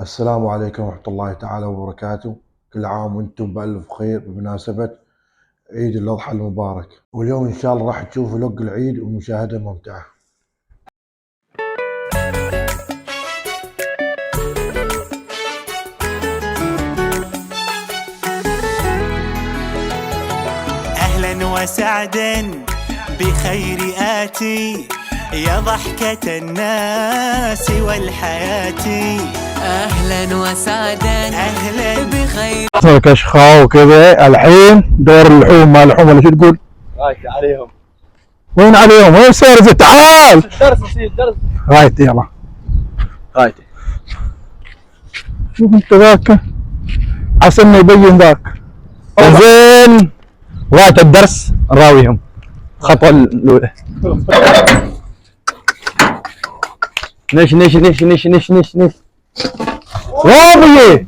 السلام عليكم ورحمة الله تعالى وبركاته. كل عام وانتم بألف خير بمناسبة عيد الأضحى المبارك. واليوم إن شاء الله راح تشوفوا لق العيد ومشاهدة ممتعة. أهلا وسعدا بخير آتي يا ضحكة الناس والحياة. اهلا وسعدا أهلا بخير. كشخة وكذا. الحين دور اللحوم ما لحوم ولا شو تقول؟ رايت عليهم. وين عليهم؟ وين سيرزة؟ تعال درس يصير درس. رايت يلا رايت. شوف انت ذاك عسلنا يبين ذاك. زين وقت الدرس نراويهم الخطوة الأولى. نش نش نش نش نش نش نش واضية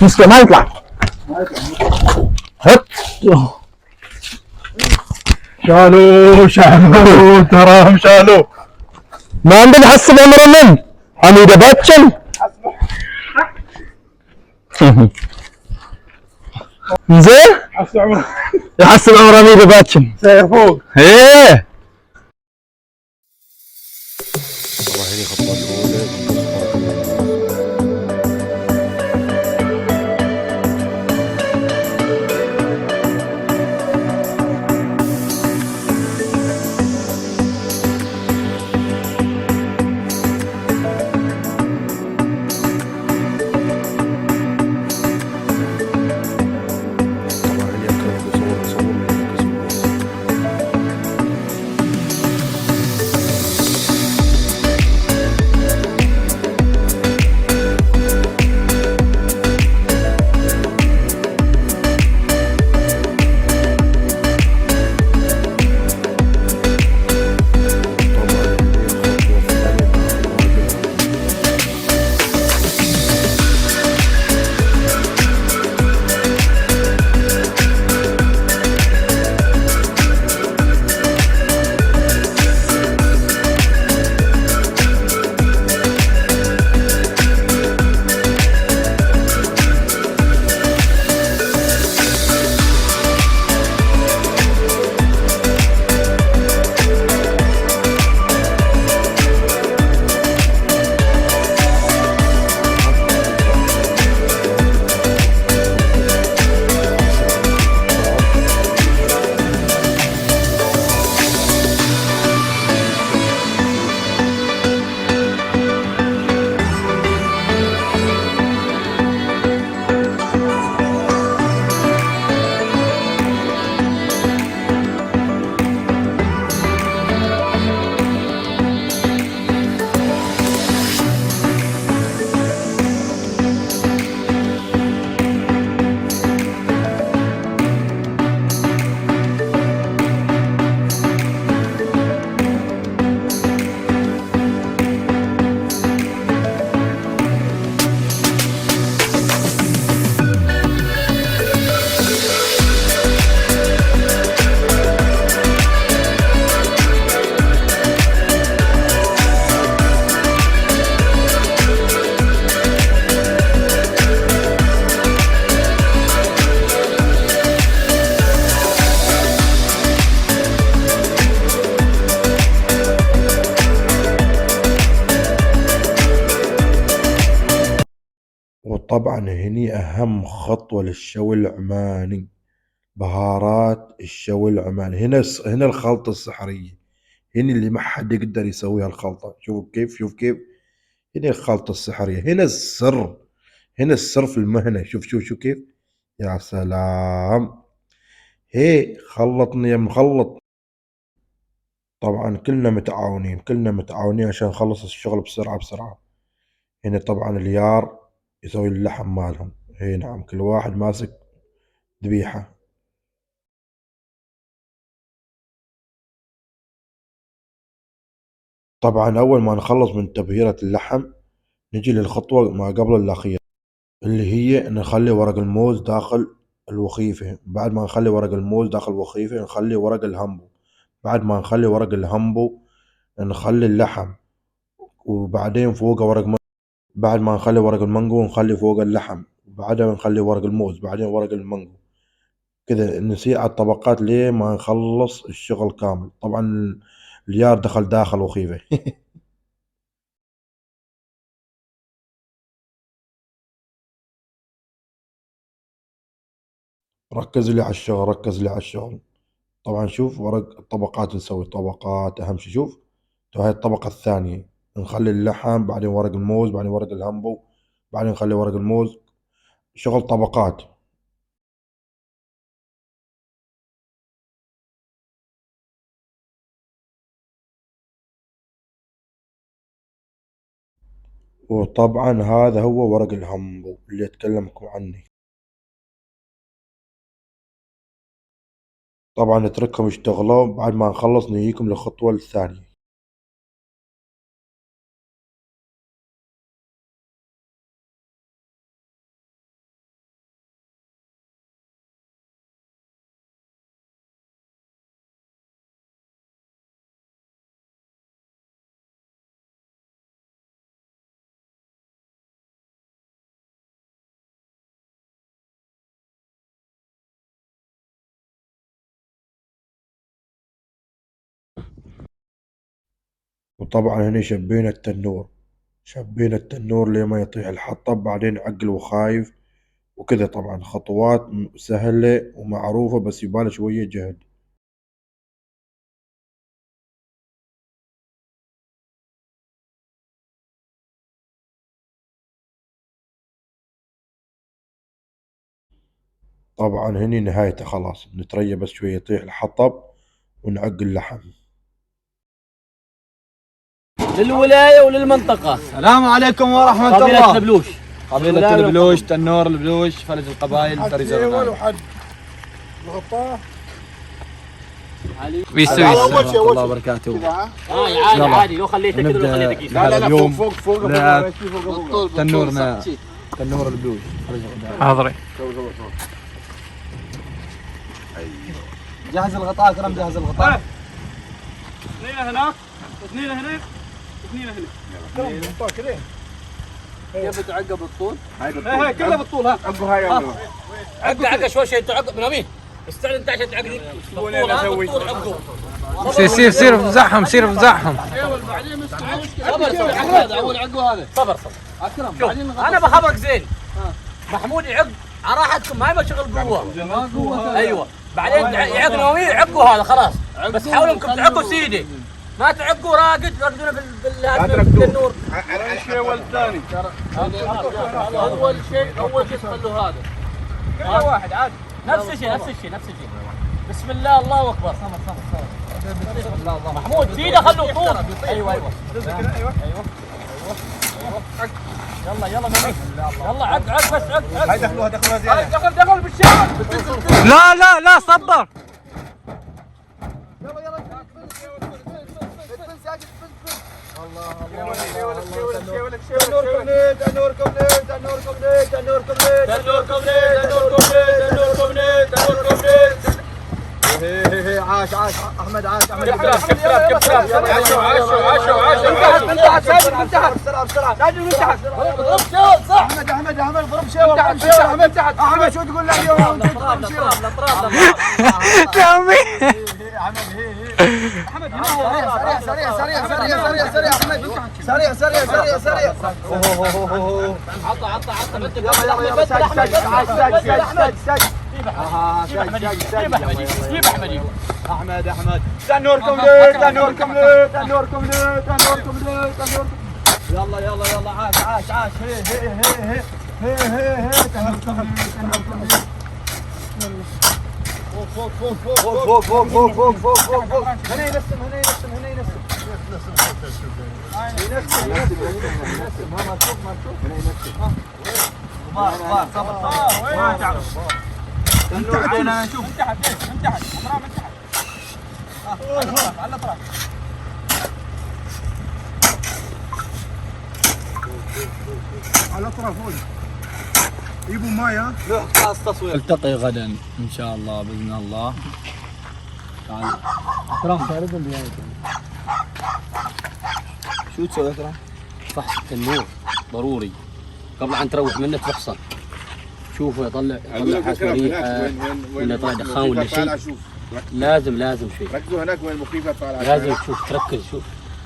مسكة ما يطلع. هت شالوه تراهم شالوه. ما عندنا حسب عمره من حميدة باتشن. زين يحسب عمره حميدة باتشن سير فوق. ايه طبعا هذه الخطوة الأولى. طبعا هني أكرم بصور وطبعا هني أهم خطوة للشوي العماني، بهارات الشوي العماني. هنا الخلطة السحرية، هنا اللي ما حد يقدر يسويها الخلطة. شوف كيف، شوف كيف، هنا الخلطة السحرية، هنا السر، هنا السر في المهنة. شوف شوف شوف كيف، يا سلام. هي خلطني يا مخلط. طبعا كلنا متعاونين، كلنا متعاونين عشان نخلص الشغل بسرعة بسرعة. هنا طبعا اليار يسوي اللحم مالهم. هي نعم، كل واحد ماسك ذبيحة. طبعا أول ما نخلص من تبهيرة اللحم نجي للخطوة ما قبل الأخيرة، اللي هي نخلي ورق الموز داخل الوخيفة. بعد ما نخلي ورق الموز داخل الوخيفة نخلي ورق الهامبو. بعد ما نخلي ورق الهامبو نخلي اللحم، وبعدين فوقه ورق بعد ما نخلي ورق المانجو نخلي فوق اللحم، وبعدها نخلي ورق الموز، بعدين ورق المانجو، كذا نسيء على الطبقات ليه ما نخلص الشغل كامل. طبعا اليار دخل داخل وخيفه. ركز لي على الشغل، ركز لي على الشغل. طبعا شوف ورق الطبقات، نسوي طبقات اهم شي. شوف هاي الطبقة الثانية، نخلي اللحم، بعدين ورق الموز، بعدين ورق الهامبو، بعدين نخلي ورق الموز، شغل طبقات. وطبعا هذا هو ورق الهامبو اللي اتكلمكم عنه. طبعا نتركهم يشتغلوا، بعد ما نخلص نجيكم للخطوة الثانية. وطبعا هنا شبينا التنور، شبينا التنور لما يطيح الحطب، بعدين عقل وخايف وكذا. طبعا خطوات سهلة ومعروفة، بس يبالي شوية جهد. طبعا هني نهايته خلاص، نتريا بس شوية يطيح الحطب ونعقل اللحم. للولاية وللمنطقة. السلام عليكم ورحمة قبيلة الله. البلوش. قبيلة البلوش، تنور البلوش، فلج القبائل، فريزة الغنائم. ويسوي ورحمة الله وبركاته. عادي عادي لو خليته كذا لو خليته كذا. لا اليوم لعب تنورنا، تنور البلوش، فريزة الغنائم. حاضري. جهز الغطاء اكرم، جهز الغطاء. اثنين هناك واثنين هناك واثنين هناك. كيف تعقب الطول؟ هاي كلها بالطول. ها عقوا هاي عقه شوي شيء تعقب من امين. استعد انت عشان تعقد بالطول. ها بالطول عقه. سير افزعهم، سير افزعهم. صبر احمد اول عقه هذا. صبر اكرم بعدين انا بخبرك زين. محمود يعق على راحتكم، ما يبغى شغل قوه. ايوه بعدين يعق نووي يعقوا هذا خلاص. بس حاولوا انكم تعقوا سيدي، ما تعقوا راقدونا بالنور. اول شيء والثاني. اول شيء خلوا هذا. كل واحد عاد نفس الشيء. بسم الله الله اكبر. محمود سيده خلوا طول. ايوه يلا نبي. يلا عق بس عق. هاي دخلوها زياده. دخل بالشارع. لا صبر. عاش احمد، عاش احمد. احمد ضرب شيء. احمد شو تقول له اليوم؟ سريع. عطى احمد تنوركم ليه. يلا عاش. هي فوق. هنا ينسم. ما تعرف. انت عيننا نشوف. من تحت امراه من تحت. على الاطراف. على الاطراف هون. يجيبوا ماي. ها نلتقي غدا ان شاء الله باذن الله. تعال اكرم شو تسوي اكرم؟ فحص التنور. ضروري قبل أن تروح منه تفحصه. شوفه يطلع حسب ريحه ولا يطلع دخان ولا شيء. لازم شيء. ركزوا هناك وين المخيفات طالعه. لازم تشوف تركز شوف.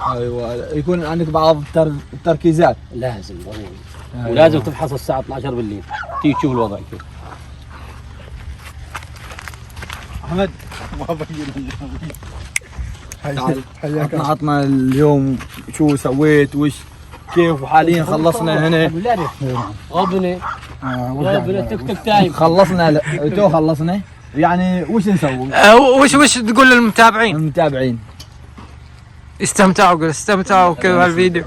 ايوه يكون عندك بعض التركيزات. لازم ضروري. ولازم تفحص الساعة 12 بالليل تيجي تشوف الوضع كيف. احمد حياك. عطنا اليوم شو سويت وش كيف، وحاليا خلصنا هنا. غبني تك تايم. خلصنا يعني وش نسوي؟ وش تقول للمتابعين؟ المتابعين استمتعوا كيف هالفيديو.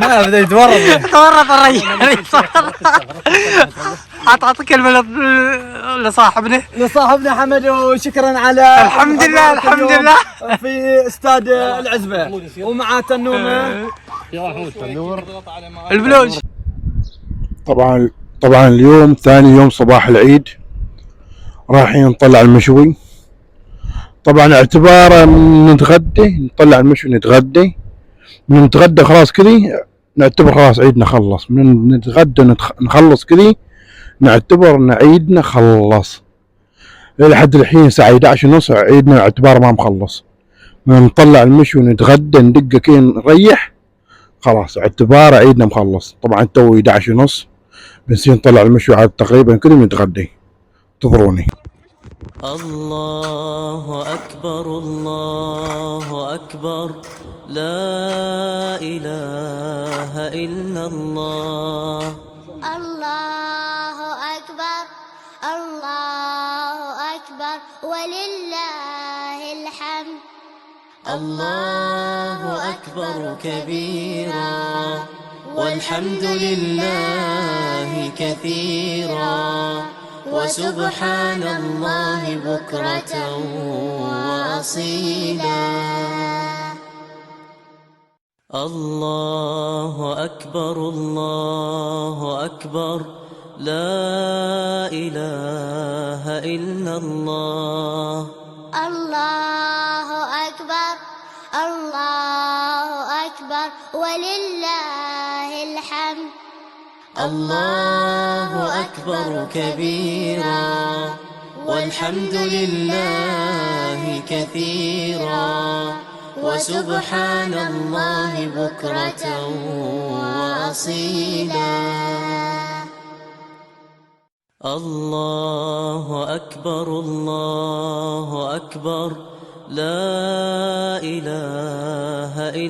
ما بدا يتورط الرجال. اعطى كلمة لصاحبنا حمد، وشكرا على الحمد لله في استاد العزبة ومع تنومة البلوج. طبعا اليوم ثاني يوم صباح العيد، رايحين نطلع المشوي. طبعا اعتباره نتغدى، نطلع المشوي نتغدى، من نتغدى خلاص كذي نعتبر خلاص عيدنا خلص. من نتغدى نخلص كذي نعتبر ان عيدنا خلص. لحد الحين الساعة 11:30 عيدنا اعتبار ما مخلص. من نطلع المشوي نتغدى ندقه كذي نريح خلاص اعتبار عيدنا مخلص. طبعا تو 11:30 بنصير نطلع المشوي عاد تقريبا كذي ونتغدى. انتظروني. الله أكبر الله أكبر لا إله إلا الله. الله أكبر الله أكبر ولله الحمد. الله أكبر كبيرا والحمد لله كثيرا وسبحان الله بكرة وأصيلا. الله أكبر الله أكبر لا إله إلا الله. الله أكبر الله أكبر ولله الحمد. الله أكبر كبيرا والحمد لله كثيرا وسبحان الله بكرة وأصيلا. الله أكبر الله أكبر لا إله إلا